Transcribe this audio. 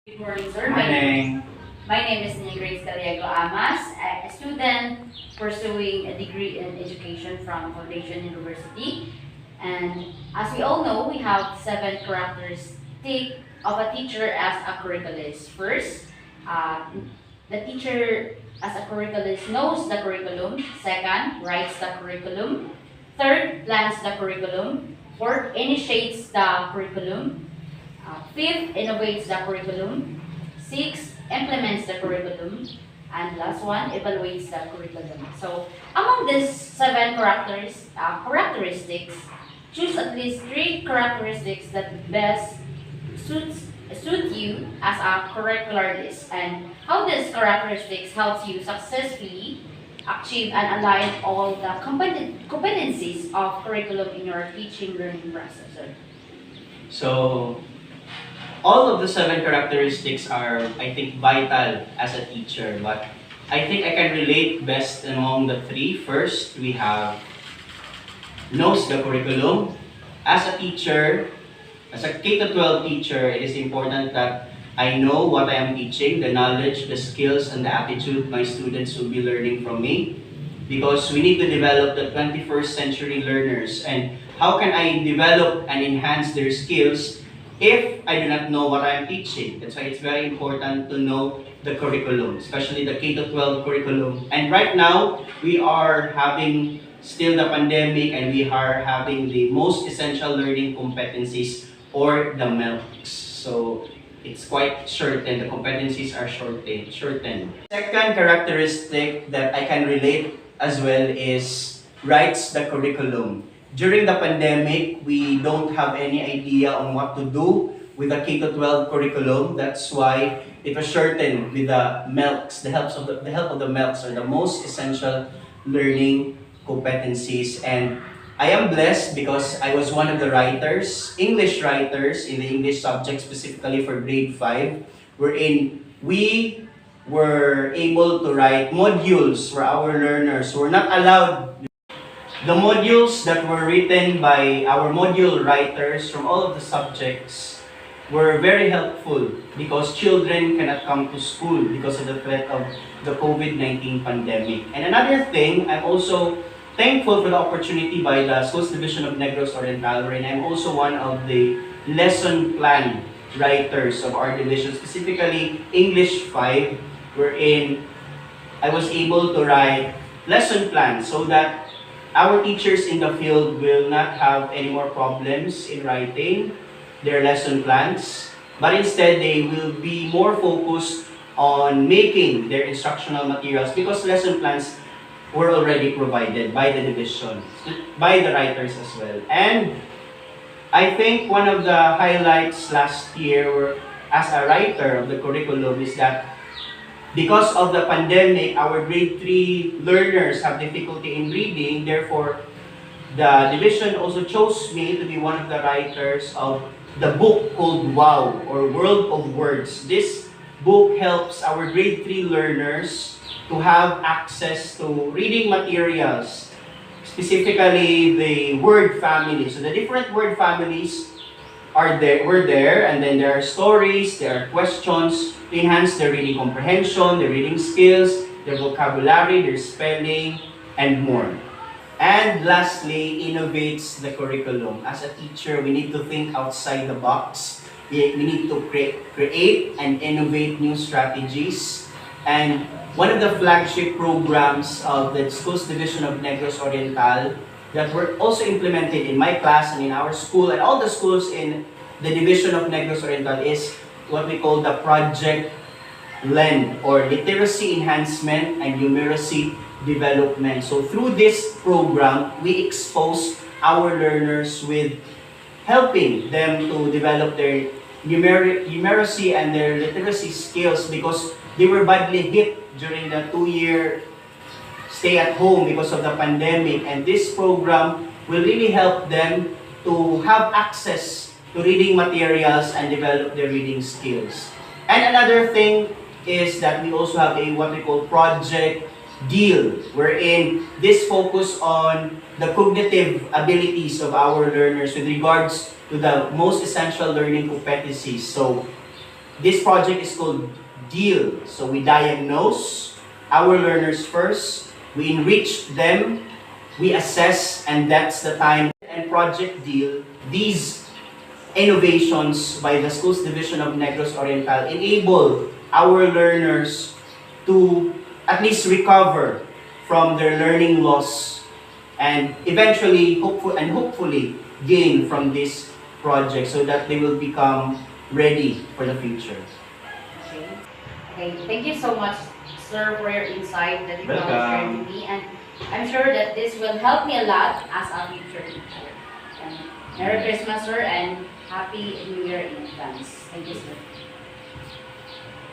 Good morning, sir. Morning. My name is Nia Grace Caliago Amas, a student pursuing a degree in education from Foundation University. And as we all know, we have 7 characteristics of a teacher as a curriculist. First, uh, the teacher as a curriculist knows the curriculum. Second, writes the curriculum. Third, plans the curriculum. Fourth, initiates the curriculum. Fifth, innovates the curriculum. Six, implements the curriculum. And last one, evaluates the curriculum. So, among these 7 characteristics, choose at least 3 characteristics that best suit you as a curricularist, and how these characteristics helps you successfully achieve and align all the competencies of curriculum in your teaching learning process. So, all of the 7 characteristics are, I think, vital as a teacher, but I think I can relate best among the three. First, we have knows the curriculum. As a teacher, as a K-12 teacher, it is important that I know what I am teaching, the knowledge, the skills, and the attitude my students will be learning from me. Because we need to develop the 21st century learners. And how can I develop and enhance their skills if I do not know what I am teaching? That's why it's very important to know the curriculum, especially the K-12 curriculum. And right now, we are having still the pandemic, and we are having the most essential learning competencies, or the MELCs. So it's quite shortened, the competencies are shortened. Second characteristic that I can relate as well is writes the curriculum. During the pandemic, we don't have any idea on what to do with the K-12 curriculum. That's why it was shortened with the MELCs, the help of the MELCs, or the most essential learning competencies. And I am blessed because I was one of the writers, English writers, in the English subject, specifically for grade 5, wherein we were able to write modules for our learners who were not allowed. The modules that were written by our module writers from all of the subjects were very helpful because children cannot come to school because of the threat of the COVID-19 pandemic. And another thing, I'm also thankful for the opportunity by the Schools Division of Negros Oriental, and I'm also one of the lesson plan writers of our division, specifically English 5, wherein I was able to write lesson plans so that our teachers in the field will not have any more problems in writing their lesson plans, but instead they will be more focused on making their instructional materials because lesson plans were already provided by the division, by the writers as well. And I think one of the highlights last year as a writer of the curriculum is that because of the pandemic, our grade 3 learners have difficulty in reading. Therefore, the division also chose me to be one of the writers of the book called WOW, or World of Words. This book helps our grade 3 learners to have access to reading materials, specifically the word family. So the different word families were there, and then there are stories, there are questions to enhance their reading comprehension, their reading skills, their vocabulary, their spelling, and more. And lastly, innovates the curriculum. As a teacher, we need to think outside the box. We need to create and innovate new strategies. And one of the flagship programs of the Schools Division of Negros Oriental that were also implemented in my class and in our school and all the schools in the Division of Negros Oriental is what we call the Project LEND, or Literacy Enhancement and Numeracy Development. So through this program, we expose our learners with helping them to develop their numeracy and their literacy skills because they were badly hit during the 2-year stay at home because of the pandemic, and this program will really help them to have access to reading materials and develop their reading skills. And another thing is that we also have what we call Project DEAL, wherein this focus on the cognitive abilities of our learners with regards to the most essential learning competencies. So This project is called DEAL. So we diagnose our learners first, we enrich them, we assess, and that's the time. And Project DEAL, these innovations by the Schools Division of Negros Oriental enable our learners to at least recover from their learning loss and eventually, hopefully, gain from this project so that they will become ready for the future. Okay. Okay. Thank you so much, sir, for your insight that you have shared with me, and I'm sure that this will help me a lot as a future teacher. And Merry Christmas, sir, and Happy New Year in advance. Thank you, sir.